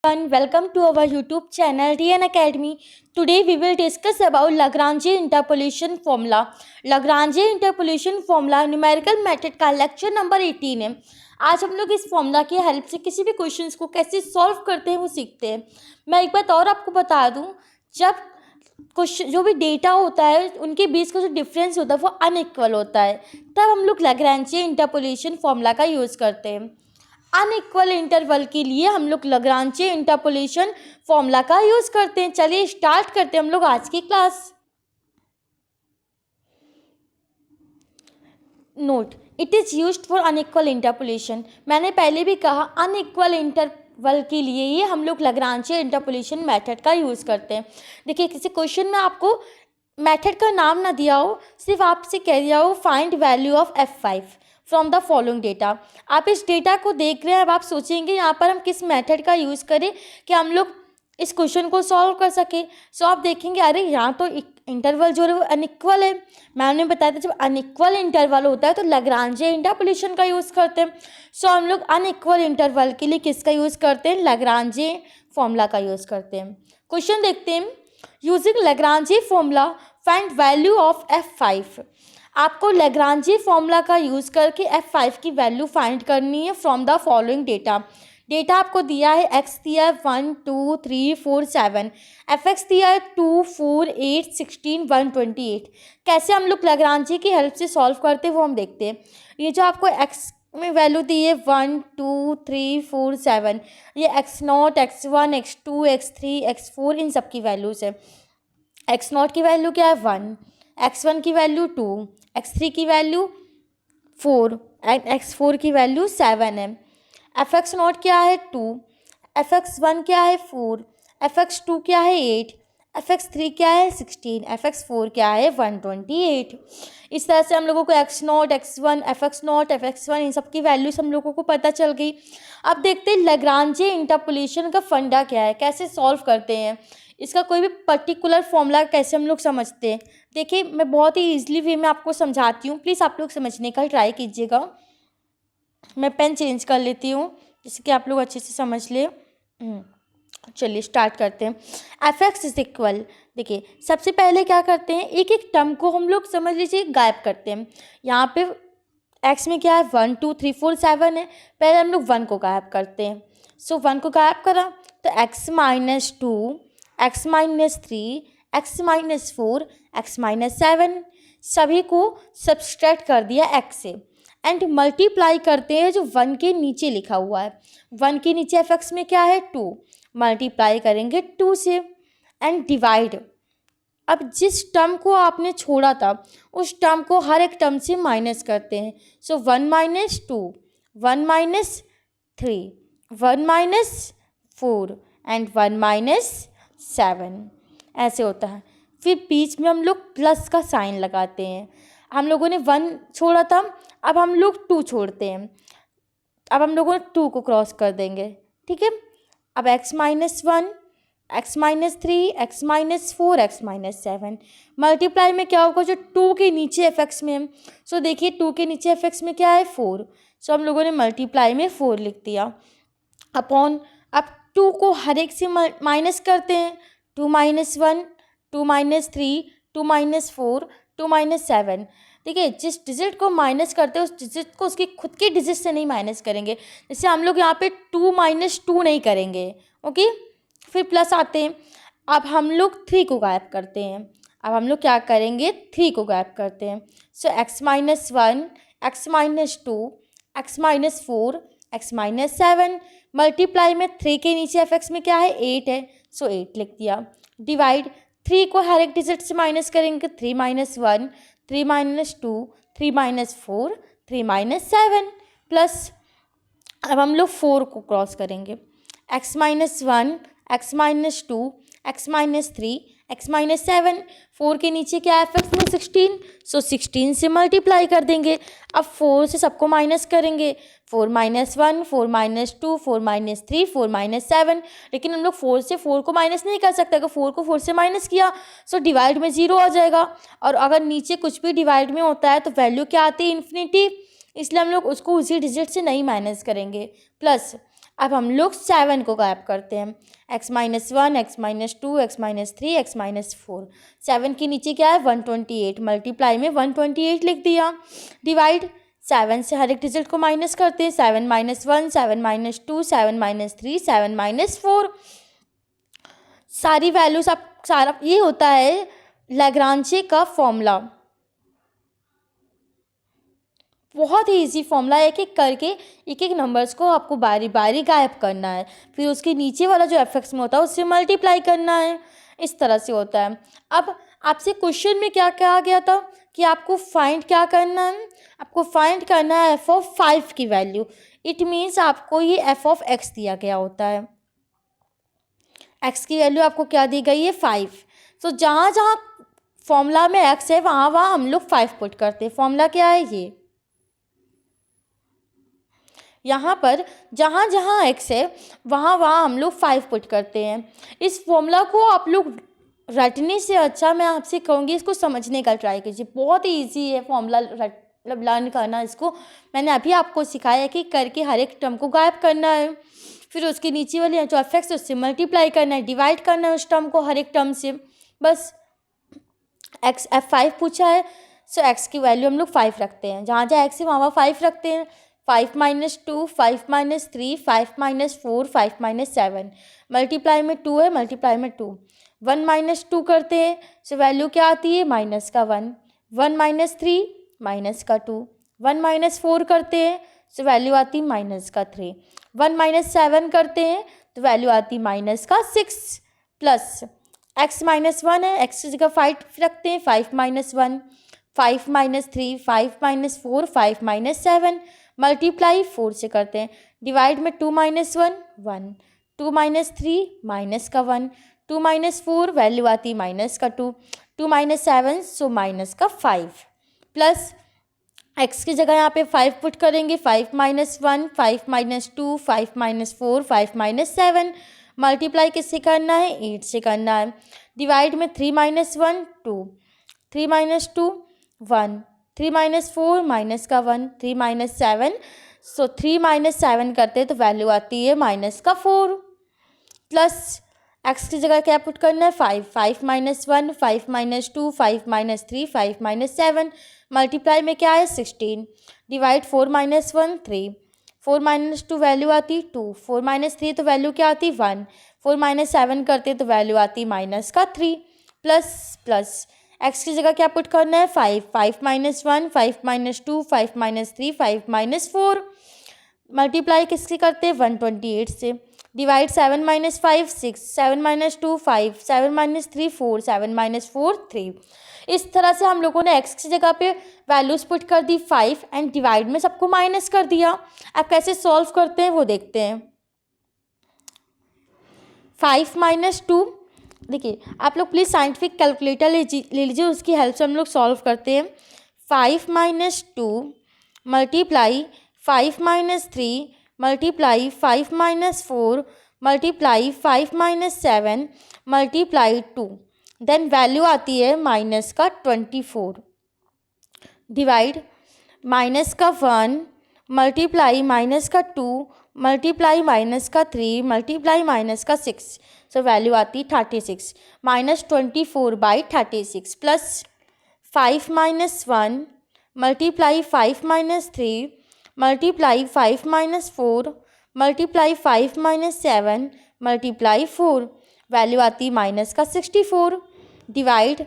everyone, welcome to our YouTube channel DN Academy. Today we will discuss about Lagrange interpolation formula. Lagrange interpolation formula numerical method का lecture number 18 है. आज हम लोग इस formula की help से किसी भी क्वेश्चंस को कैसे सॉल्व करते हैं वो सीखते हैं. मैं एक बात और आपको बता दूं, जब क्वेश्चन जो भी डेटा होता है उनके बीच का जो डिफरेंस होता है वो अनइक्वल होता है, तब हम लोग लैग्रांज इंटरपोलेशन फॉर्मूला का यूज़ करते हैं. अनइक्वल इंटरवल के लिए हम लोग लैग्रांज इंटरपोलेशन फॉर्मूला का यूज़ करते हैं. चलिए स्टार्ट करते हैं हम लोग आज की class. Note, it is used for unequal interpolation. मैंने पहले भी कहा अनइक्वल इंटरवल के लिए ही हम लोग लैग्रांज इंटरपोलेशन मेथड का यूज़ करते हैं. देखिए, किसी क्वेश्चन में आपको मेथड का नाम ना दिया हो, सिर्फ आपसे कह दिया हो find value of F5 from the following data. आप इस डेटा को देख रहे हैं, अब आप सोचेंगे यहाँ पर हम किस मेथड का यूज़ करें कि हम लोग इस क्वेश्चन को सॉल्व कर सके. सो आप देखेंगे अरे यहाँ तो इंटरवल जो है वो अनइक्वल है. मैंने बताया था जब अनइक्वल इंटरवल होता है तो लैग्रांज इंटरपोलेशन का यूज़ करते हैं. सो हम लोग अनइक्वल इंटरवल के लिए किसका यूज़ करते हैं? लैग्रांज फॉर्मूला का यूज़ करते हैं. क्वेश्चन देखते हैं. Using Lagrange formula find value of F5. आपको लैग्रांज फॉर्मूला का यूज़ करके F5 की वैल्यू फाइंड करनी है from the following data. Data आपको दिया है x दिया है 1 2 3 4 7, fx दिया है 2 4 8 16 128. कैसे हम लोग लैग्रांज की हेल्प से सॉल्व करते हैं वो हम देखते हैं. ये जो आपको x में वैल्यू दी है 1 2 3 4 7, ये x0 x1 x2 x3 x4 इन सब की वैल्यूज़ है. x0 की वैल्यू क्या है 1, x1 की वैल्यू 2, x3 की वैल्यू 4 एंड x4 की वैल्यू 7 है. fx0 क्या है 2, fx1 क्या है 4, fx2 क्या है 8, fx3 क्या है 16, fx4 क्या है 128. इस तरह से हम लोगों को x0 x1 fx0 fx1 इन सब की वैल्यूज हम लोगों को पता चल गई. अब देखते हैं लैग्रांज इंटरपोलेशन का फंडा क्या है, कैसे सॉल्व करते हैं, इसका कोई भी पर्टिकुलर फॉर्मूला कैसे हम लोग समझते हैं. देखिए, मैं बहुत ही ईजिली वे में आपको समझाती हूँ, प्लीज़ आप लोग समझने का ट्राई कीजिएगा. मैं पेन चेंज कर लेती हूँ जिससे कि आप लोग अच्छे से समझ ले. चलिए स्टार्ट करते हैं. Fx इज इक्वल, देखिए सबसे पहले क्या करते हैं, एक एक टर्म को हम लोग समझ लीजिए गायब करते हैं. यहाँ पे x में क्या है 1 2 3 4 7 है, पहले हम लोग 1 को गायब करते हैं. सो 1 को गायब करा तो x minus 2 x minus 3 x minus 4 x minus 7 सभी को सब्सट्रैक्ट कर दिया x से एंड मल्टीप्लाई करते हैं जो 1 के नीचे लिखा हुआ है. 1 के नीचे fx में क्या है 2, मल्टीप्लाई करेंगे 2 से एंड डिवाइड. अब जिस टर्म को आपने छोड़ा था उस टर्म को हर एक टर्म से माइनस करते हैं. सो 1 minus 2 1 minus 3 1 minus 4 and 1 minus 7 ऐसे होता है. फिर बीच में हम लोग प्लस का साइन लगाते हैं. हम लोगों ने 1 छोड़ा था, अब हम लोग 2 छोड़ते हैं. अब हम लोगों ने 2 को क्रॉस कर देंगे, ठीक है. अब x minus 1 x minus 3 x minus 4 x minus 7 multiply में क्या होगा जो 2 के नीचे fx में है. सो देखिए 2 के नीचे fx में क्या है 4, सो हम लोगों ने मल्टीप्लाई में 4 लिख दिया अपॉन. अब 2 को हर एक से माइनस करते हैं. 2 माइनस 1 2 माइनस 3 2 माइनस 4 2 माइनस 7. देखिए, जिस डिजिट को माइनस करते हैं उस डिजिट को उसकी खुद की डिजिट से नहीं माइनस करेंगे. जैसे हम लोग यहाँ पे 2 माइनस 2 नहीं करेंगे, ओके. फिर प्लस आते हैं. अब हम लोग 3 को गायब करते हैं. अब हम लोग क्या करेंगे 3 को गायब करते हैं. सो x minus 1 x minus 2 x minus 4 x minus 7 multiply में 3 के नीचे fx में क्या है 8 है, सो 8 लिख दिया. डिवाइड 3 को हर एक डिजिट से माइनस करेंगे. 3 minus 1 3 minus 2 3 minus 4 3 minus 7 plus. अब हम लोग 4 को क्रॉस करेंगे. x minus 1 x minus 2 x minus 3 x minus 7 4 के नीचे क्या है fx में 16, सो 16 से मल्टीप्लाई कर देंगे. अब 4 से सबको माइनस करेंगे. 4 माइनस 1 4 माइनस 2 4 माइनस 3 4 माइनस 7, लेकिन हम लोग 4 से 4 को माइनस नहीं कर सकते. अगर 4 को 4 से माइनस किया सो डिवाइड में 0 आ जाएगा. और अगर नीचे कुछ भी डिवाइड में होता है तो वैल्यू क्या आती है इन्फिनिटी, इसलिए हम लोग उसको उसी डिजिट से नहीं माइनस करेंगे. प्लस अब हम लोग 7 को गायब करते हैं। x-1, x-2, x-3, x-4। 7 के नीचे क्या है 128, मल्टीप्लाई में 128 लिख दिया। डिवाइड 7 से हर एक डिजिट को माइनस करते हैं। 7 - 1, 7 - 2, 7 - 3, 7 - 4। सारी वैल्यूज आप सारा ये होता है लैग्रांजे का फॉर्मूला। बहुत ही इजी फॉर्मूला है, एक एक करके एक एक नंबर्स को आपको बारी बारी गायब करना है, फिर उसके नीचे वाला जो एफ में होता है उससे मल्टीप्लाई करना है। इस तरह से होता है। अब आपसे क्वेश्चन में क्या कहा गया था कि आपको फाइंड क्या करना है, आपको फाइंड करना है f(5) की वैल्यू। इट मीन्स आपको ये f(x) दिया गया होता है। x की वैल्यू आपको क्या दी गई है 5। तो जहाँ जहाँ फॉर्मूला में x है वहाँ वहाँ हम लोग 5 पुट करते हैं। फॉर्मूला क्या है ये, यहाँ पर जहाँ जहाँ x है वहाँ वहाँ हम लोग 5 पुट करते हैं। इस फॉर्मूला को आप लोग रटने से अच्छा मैं आपसे कहूँगी इसको समझने का ट्राई कीजिए। बहुत ही ईजी है फॉर्मूला मतलब लर्न करना। इसको मैंने अभी आपको सिखाया कि करके हर एक टर्म को गायब करना है, फिर उसके नीचे वाले जो एफ(x) उससे मल्टीप्लाई करना है, डिवाइड करना है उस टर्म को हर एक टर्म से। बस f(5) पूछा है, सो x की वैल्यू हम लोग 5 रखते हैं। जहाँ जहाँ x है वहाँ वहाँ 5 रखते हैं। 5 - 2, 5 - 3, 5 - 4, 5 - 7। मल्टीप्लाई में 2 है, मल्टीप्लाई में 2। 1 - 2 करते हैं, सो वैल्यू क्या आती है -1। 1 - 3 -2। 1 - 4 करते हैं, सो वैल्यू आती -3। 1 - 7 करते हैं तो वैल्यू आती -6 प्लस x - 1 है, x की जगह 5 रखते हैं। 5 - 1, 5 - 3, 5 - 4, 5 - 7। मल्टीप्लाई 4 से करते हैं। डिवाइड में 2 - 1 1, 2 - 3 -1, 2 - 4 वैल्यू आती -2, 2 - 7 सो -5 प्लस x की जगह यहाँ पे 5 पुट करेंगे। 5 - 1, 5 - 2, 5 - 4, 5 - 7। मल्टीप्लाई किससे करना है 8 से करना है। डिवाइड में 3 - 1 2, 3 - 2 1, 3 - 4 -1, 3 - 7 सो 3 - 7 करते हैं तो वैल्यू आती है -4 प्लस x की जगह क्या पुट करना है 5, 5 - 1, 5 - 2, 5 - 3, 5 - 7। मल्टीप्लाई में क्या है 16। डिवाइड 4 - 1 3, 4 - 2 वैल्यू आती 2, 4 - 3 तो वैल्यू क्या आती 1, 4 - 7 करते तो वैल्यू आती -3 प्लस x की जगह क्या पुट करना है 5, 5 - 1, 5 - 2, 5 - 3, 5 - 4। मल्टीप्लाई किससे करते हैं 128 से। डिवाइड 7 - 5 6, 7 - 2 5, 7 - 3 4, 7 - 4 3। इस तरह से हम लोगों ने x की जगह पे वैल्यूज पुट कर दी 5 एंड डिवाइड में सबको माइनस कर दिया। अब कैसे सॉल्व करते हैं वो देखते हैं। 5 - 2 देखिए आप लोग प्लीज़ साइंटिफिक कैलकुलेटर ले लीजिए, उसकी हेल्प से हम लोग सॉल्व करते हैं। 5 - 2 multiply 5 - 3 multiply 5 - 4 multiply 5 - 7 multiply 2, then value आती है -24। Divide -1 multiply -2 multiply -3 multiply -6 so value आती 36। -24/36 plus 5 - 1 multiply 5 - 3 multiply 5 - 4 multiply 5 - 7 multiply 4 value आती -64। Divide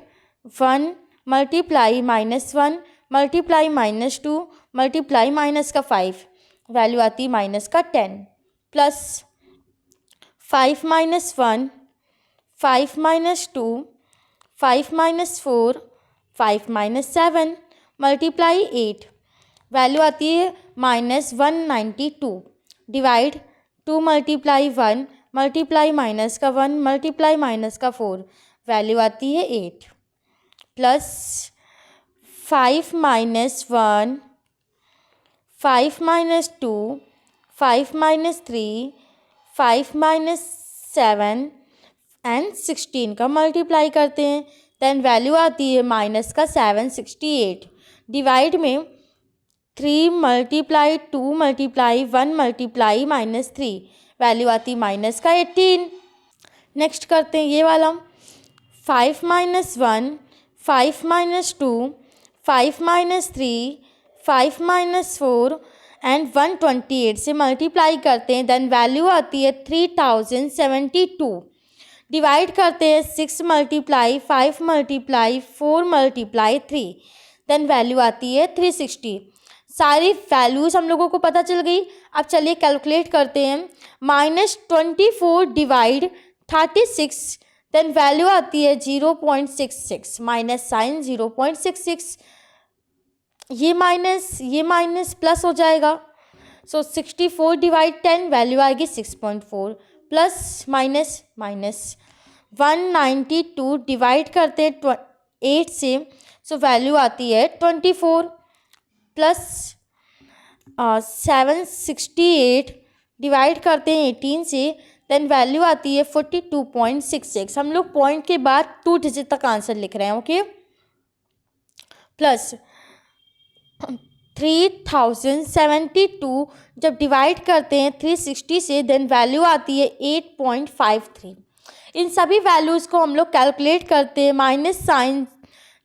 1 multiply -1 multiply -2 multiply -5 value आती -10 प्लस 5 - 1 5 - 2 5 - 4 5 - 7 मल्टीप्लाई 8 वैल्यू आती है -192। Divide 2 multiply 1 multiply -1 multiply -4 value आती है 8 plus 5 - 1 5 - 2 5 - 3 5 - 7 and 16 का मल्टीप्लाई करते हैं, देन वैल्यू आती है -768। डिवाइड में 3 मल्टीप्लाई 2 मल्टीप्लाई 1 मल्टीप्लाई -3, वैल्यू आती माइनस का 18। नेक्स्ट करते हैं ये वाला, 5 - 1, 5 - 2, 5 - 3, 5 - 4 एंड 128 से मल्टीप्लाई करते हैं, देन वैल्यू आती है 3072। डिवाइड करते हैं 6 multiply 5 multiply 4 multiply 3, then value आती है 360। सारी वैल्यूज़ हम लोगों को पता चल गई। अब चलिए कैलकुलेट करते हैं। -24 डिवाइड 36, देन वैल्यू आती है 0.66, माइनस साइन 0.66, ये माइनस प्लस हो जाएगा। सो 64 डिवाइड 10, वैल्यू आएगी 6.4, प्लस माइनस माइनस। 192 डिवाइड करते हैं 8 से, सो वैल्यू आती है 24, प्लस 768 डिवाइड करते हैं 18 से, देन वैल्यू आती है 42.66। हम लोग पॉइंट के बाद 2 डिजिट तक आंसर लिख रहे हैं, ओके। प्लस 3072 जब डिवाइड करते हैं 360 से, देन वैल्यू आती है 8.53। इन सभी वैल्यूज़ को हम लोग कैलकुलेट करते हैं। Minus sign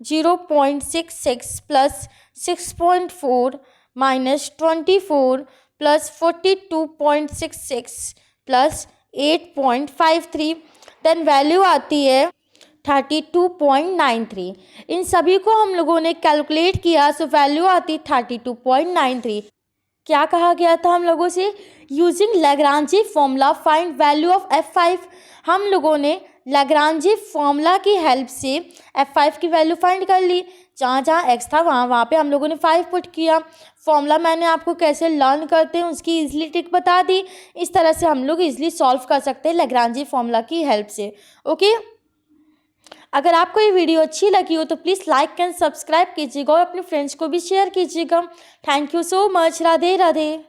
0.66 plus 6.4 minus 24 plus 42.66 plus 8.53, then value आती है 32.93। इन सभी को हम लोगों ने कैलकुलेट किया, सो वैल्यू आती 32.93। क्या कहा गया था हम लोगों से? Using Lagrange formula find value of F5। हम लोगों ने लैग्रांजी फॉर्मूला की हेल्प से F5 की वैल्यू फाइंड कर ली। जहाँ जहाँ x था वहाँ पे हम लोगों ने 5 पुट किया। फॉर्मूला मैंने आपको कैसे लर्न करते हैं उसकी इजीली ट्रिक बता दी। इस तरह से हम लोग इजीली सॉल्व कर सकते हैं लैग्रांजी फॉर्मूला की हेल्प से, ओके। अगर आपको ये वीडियो अच्छी लगी हो तो प्लीज़ लाइक एंड सब्सक्राइब कीजिएगा और अपने फ्रेंड्स को भी शेयर कीजिएगा। Thank you so much. Radhe Radhe.